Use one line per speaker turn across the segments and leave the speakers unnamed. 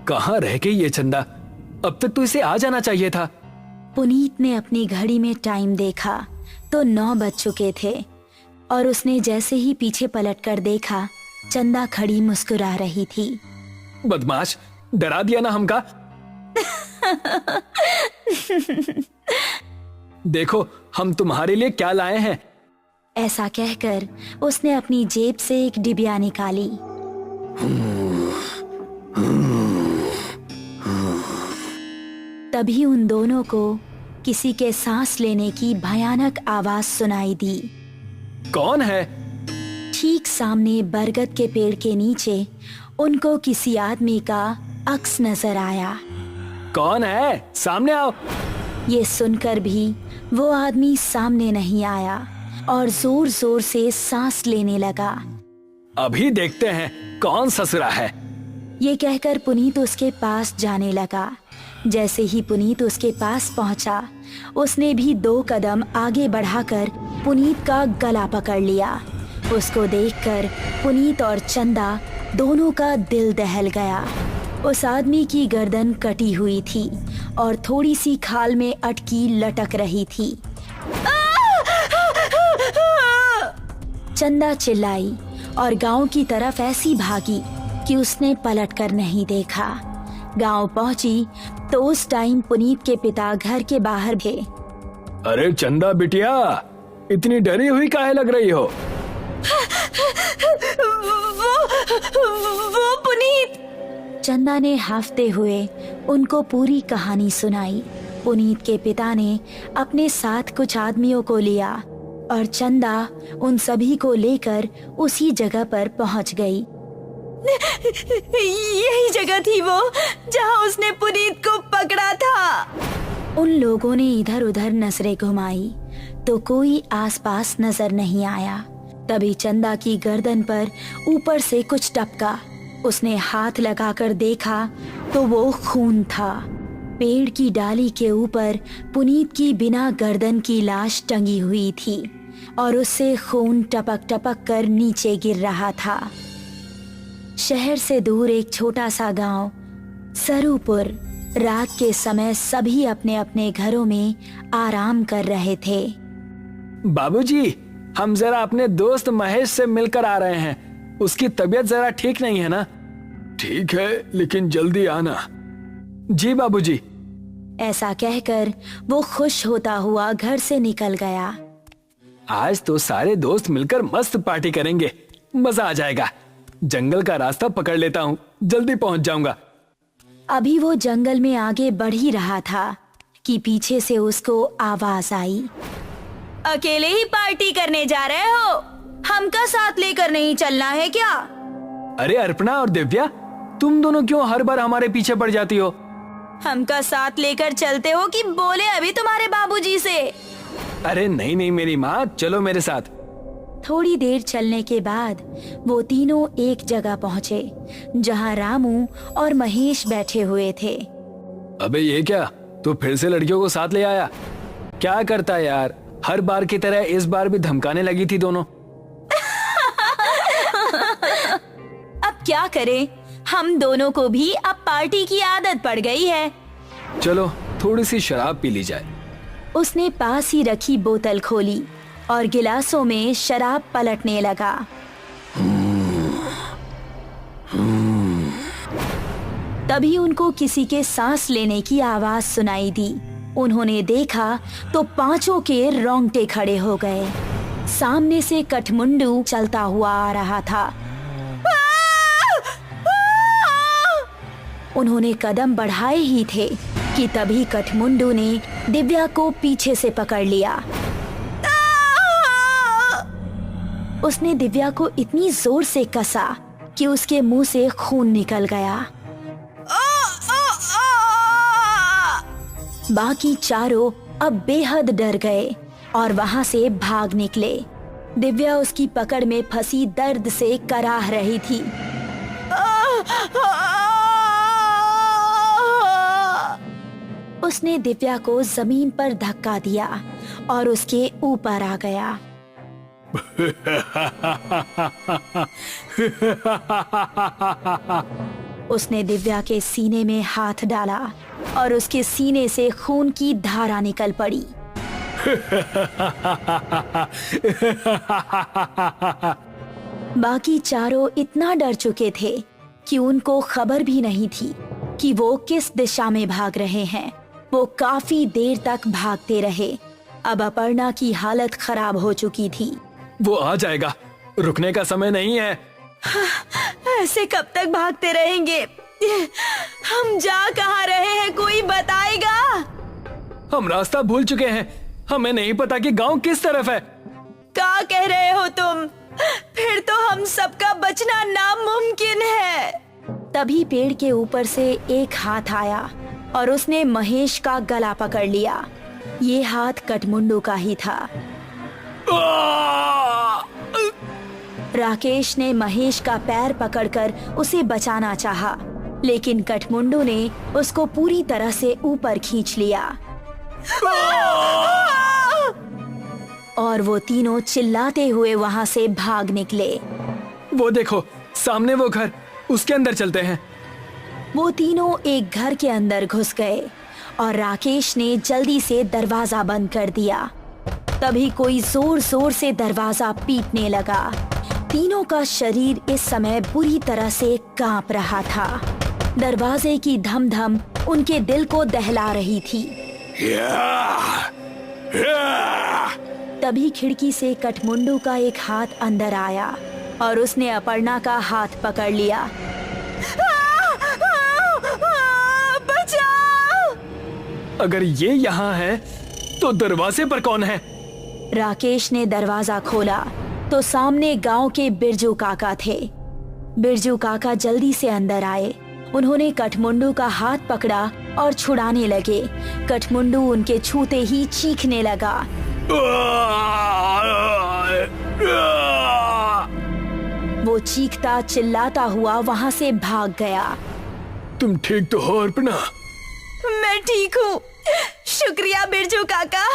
कहाँ रह गई ये चंदा? अब तक तो इसे आ जाना चाहिए था।
पुनीत ने अपनी घड़ी में टाइम देखा तो 9 बज चुके थे और उसने जैसे ही पीछे पलटकर देखा, चंदा खड़ी मुस्कुरा रही थी।
बदमाश, डरा दिया ना हमका। देखो हम तुम्हारे लिए क्या लाए हैं।
ऐसा कहकर उसने अपनी जेब से एक डिबिया निकाली। तभी उन दोनों को किसी के सांस लेने की भयानक आवाज सुनाई दी।
कौन है?
ठीक सामने बरगद के पेड़ के नीचे उनको किसी आदमी का अक्स नजर आया।
कौन है? सामने आओ।
ये सुनकर भी वो आदमी सामने नहीं आया और जोर जोर से सांस लेने लगा।
अभी देखते हैं कौन ससुरा है।
ये कहकर पुनीत उसके पास जाने लगा। जैसे ही पुनीत उसके पास पहुंचा, उसने भी 2 कदम आगे बढ़ाकर पुनीत का गला पकड़ लिया। उसको देखकर पुनीत और चंदा दोनों का दिल दहल गया। उस आदमी की गर्दन कटी हुई थी और थोड़ी सी खाल में अटकी लटक रही थी। चंदा चिल्लाई और गांव की तरफ ऐसी भागी कि उसने पलटकर नहीं देखा। गांव पहुंची तो उस टाइम पुनीत के पिता घर के बाहर थे।
अरे चंदा बिटिया, इतनी डरी हुई काहे लग रही हो?
वो पुनीत। चंदा ने हाफते हुए उनको पूरी कहानी सुनाई। पुनीत के पिता ने अपने साथ कुछ आदमियों को लिया और चंदा उन सभी को लेकर उसी जगह पर पहुंच गई। यही जगह थी वो जहां उसने पुनीत को पकड़ा था। उन लोगों ने इधर उधर नजरें घुमाई तो कोई आसपास नजर नहीं आया। तभी चंदा की गर्दन पर ऊपर से कुछ टपका। उसने हाथ लगाकर देखा तो वो खून था। पेड़ की डाली के ऊपर पुनीत की बिना गर्दन की लाश टंगी हुई थी और उससे खून टपक टपक कर नीचे गिर रहा था। शहर से दूर एक छोटा सा गांव सरूपुर। रात के समय सभी अपने अपने घरों में आराम कर रहे थे।
बाबूजी, हम जरा अपने दोस्त महेश से मिलकर आ रहे हैं। उसकी तबीयत जरा ठीक नहीं है ना? ठीक है, लेकिन जल्दी आना। जी बाबूजी।
ऐसा कहकर वो खुश होता हुआ घर से निकल गया।
आज तो सारे दोस्त मिलकर मस्त पार्टी करेंगे, मजा आ जाएगा। जंगल का रास्ता पकड़ लेता हूँ, जल्दी पहुँच जाऊंगा।
अभी वो जंगल में आगे बढ़ ही रहा था कि पीछे से उसको आवाज आई। अकेले ही पार्टी करने जा रहे हो? हमका साथ लेकर नहीं चलना है क्या?
अरे अर्पणा और दिव्या, तुम दोनों क्यों हर बार हमारे पीछे पड़ जाती हो?
हमका साथ लेकर चलते हो कि बोले अभी तुम्हारे बाबूजी से?
अरे नहीं नहीं मेरी माँ, चलो मेरे साथ।
थोड़ी देर चलने के बाद वो तीनों एक जगह पहुँचे जहाँ रामू और महेश बैठे हुए थे।
अबे ये क्या, तू फिर से लड़कियों को साथ ले आया? क्या करता है यार, हर बार की तरह इस बार भी धमकाने लगी थी दोनों।
अब क्या करें, हम दोनों को भी अब पार्टी की आदत पड़ गई है।
चलो थोड़ी सी शराब पी ली जाए।
उसने पास ही रखी बोतल खोली और गिलासों में शराब पलटने लगा। तभी उनको किसी के सांस लेने की आवाज सुनाई दी। उन्होंने देखा तो पांचों के रोंगटे खड़े हो गए। सामने से कठमुंडू चलता हुआ आ रहा था। उन्होंने कदम बढ़ाए ही थे कि तभी कठमुंडू ने दिव्या को पीछे से पकड़ लिया। उसने दिव्या को इतनी जोर से कसा कि उसके मुंह से खून निकल गया। बाकी चारों अब बेहद डर गए और वहां से भाग निकले। दिव्या उसकी पकड़ में फंसी दर्द से कराह रही थी। उसने दिव्या को जमीन पर धक्का दिया और उसके ऊपर आ गया। उसने दिव्या के सीने में हाथ डाला और उसके सीने से खून की धारा निकल पड़ी। बाकी चारों इतना डर चुके थे कि उनको खबर भी नहीं थी कि वो किस दिशा में भाग रहे हैं। वो काफी देर तक भागते रहे। अब अपर्णा की हालत खराब हो चुकी थी।
वो आ जाएगा, रुकने का समय नहीं है।
ऐसे कब तक भागते रहेंगे? हम जा कहाँ रहे हैं, कोई बताएगा?
हम रास्ता भूल चुके हैं, हमें नहीं पता कि गांव किस तरफ है।
क्या कह रहे हो तुम? फिर तो हम सबका बचना नामुमकिन है। तभी पेड़ के ऊपर से एक हाथ आया और उसने महेश का गला पकड़ लिया। ये हाथ कठमुंडू का ही था। राकेश ने महेश का पैर पकड़कर उसे बचाना चाहा, लेकिन कठमुंडू ने उसको पूरी तरह से ऊपर खींच लिया और वो तीनों चिल्लाते हुए वहाँ से भाग निकले।
वो देखो, सामने वो घर, उसके अंदर चलते हैं।
वो तीनों एक घर के अंदर घुस गए और राकेश ने जल्दी से दरवाजा बंद कर दिया। तभी कोई जोर जोर से दरवाजा पीटने लगा। तीनों का शरीर इस समय बुरी तरह से कांप रहा था। दरवाजे की धम धम उनके दिल को दहला रही थी। तभी खिड़की से कठमुंडू का एक हाथ अंदर आया और उसने अपर्णा का हाथ पकड़ लिया। बचाओ!
अगर ये यहाँ है तो दरवाजे पर कौन है?
राकेश ने दरवाजा खोला तो सामने गांव के बिरजू काका थे। बिरजू काका जल्दी से अंदर आए। उन्होंने कठमुंडू का हाथ पकड़ा और छुड़ाने लगे। कठमुंडू उनके छूते ही चीखने लगा। वो चीखता चिल्लाता हुआ वहाँ से भाग गया।
तुम ठीक तो हो अर्पणा?
मैं ठीक हूँ, शुक्रिया बिरजू काका।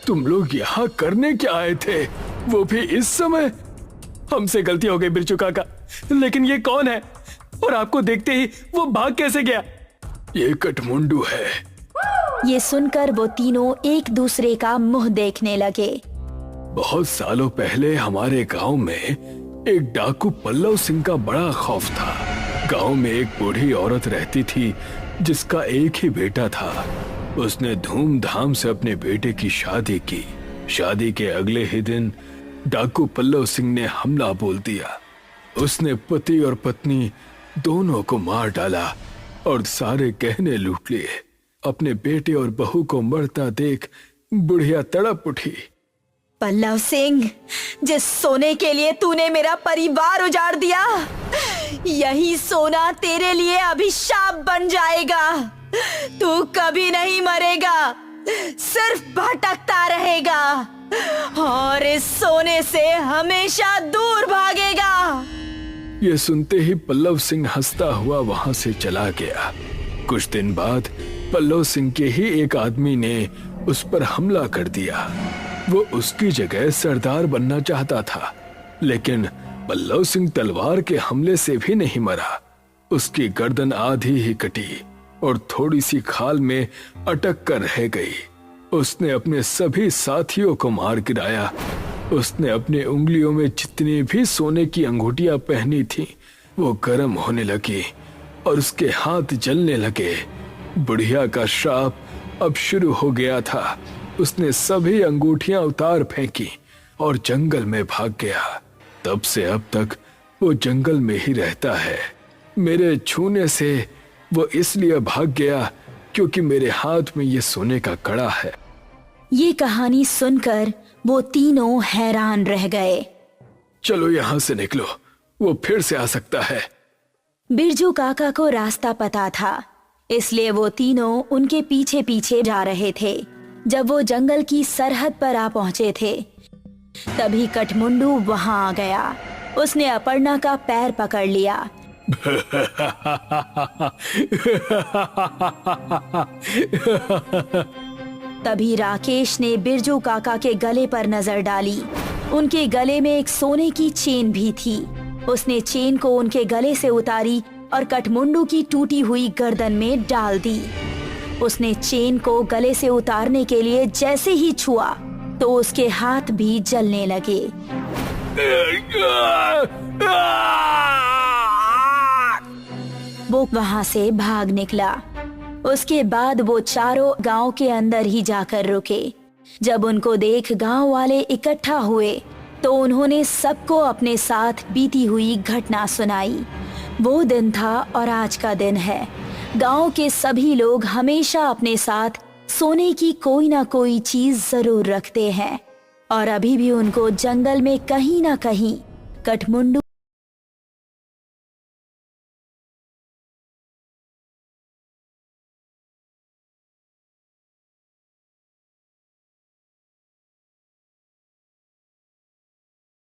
तुम लोग यहाँ करने क्या आए थे, वो भी इस समय? हमसे गलती हो गई बिरजू काका, लेकिन ये कौन है और आपको देखते ही वो भाग कैसे गया? ये कठमुंडू है।
ये सुनकर वो तीनों एक दूसरे का मुंह देखने लगे।
बहुत सालों पहले हमारे गांव में एक डाकू पल्लव सिंह का बड़ा खौफ था। गांव में एक बूढ़ी औरत रहती थी जिसका एक ही बेटा था। उसने धूमधाम से अपने बेटे की शादी की। शादी के अगले ही दिन डाकू पल्लव सिंह ने हमला बोल दिया। उसने पति और पत्नी दोनों को मार डाला और सारे गहने लूट लिए। अपने बेटे और बहू को मरता देख बुढ़िया तड़प उठी।
पल्लव सिंह, जिस सोने के लिए तूने मेरा परिवार उजाड़ दिया, यही सोना तेरे लिए अभिशाप बन जाएगा। तू कभी नहीं मरेगा, सिर्फ भटकता रहेगा और इस सोने से हमेशा दूर भागेगा।
ये सुनते ही पल्लव सिंह हंसता हुआ वहां से चला गया। कुछ दिन बाद पल्लव सिंह के ही एक आदमी ने उस पर हमला कर दिया। वो उसकी जगह सरदार बनना चाहता था, लेकिन पल्लव सिंह तलवार के हमले से भी नहीं मरा। उसकी गर्दन आधी ही कटी और थोड़ी सी खाल में अटक कर रह गई। उसने अपने सभी साथियों को मार गिराया। उसने अपने उंगलियों में जितनी भी सोने की अंगूठियां पहनी थी वो गर्म होने लगी और उसके हाथ जलने लगे। बुढ़िया का श्राप अब शुरू हो गया था। उसने सभी अंगूठियां उतार फेंकी और जंगल में भाग गया। तब से अब तक वो जंगल में ही रहता है। मेरे छूने से वो इसलिए भाग गया क्योंकि मेरे हाथ में ये सोने का कड़ा है।
ये कहानी सुनकर वो तीनों हैरान रह गए।
चलो यहाँ से निकलो, वो फिर से आ सकता है।
बिरजू काका को रास्ता पता था, इसलिए वो तीनों उनके पीछे पीछे जा रहे थे। जब वो जंगल की सरहद पर आ पहुंचे थे, तभी कठमुंडू वहां आ गया। उसने अपर्णा का पैर पकड़ लिया। तभी राकेश ने बिरजू काका के गले पर नजर डाली। उनके गले में एक सोने की चेन भी थी। उसने चेन को उनके गले से उतारी और कठमुंडू की टूटी हुई गर्दन में डाल दी। उसने चेन को गले से उतारने के लिए जैसे ही छुआ तो उसके हाथ भी जलने लगे। वो वहां से भाग निकला। उसके बाद वो चारों गांव के अंदर ही जाकर रुके। जब उनको देख गांव वाले इकट्ठा हुए तो उन्होंने सबको अपने साथ बीती हुई घटना सुनाई। वो दिन था और आज का दिन है। गांव के सभी लोग हमेशा अपने साथ सोने की कोई ना कोई चीज जरूर रखते हैं और अभी भी उनको जंगल में कहीं ना कहीं कठमुंडू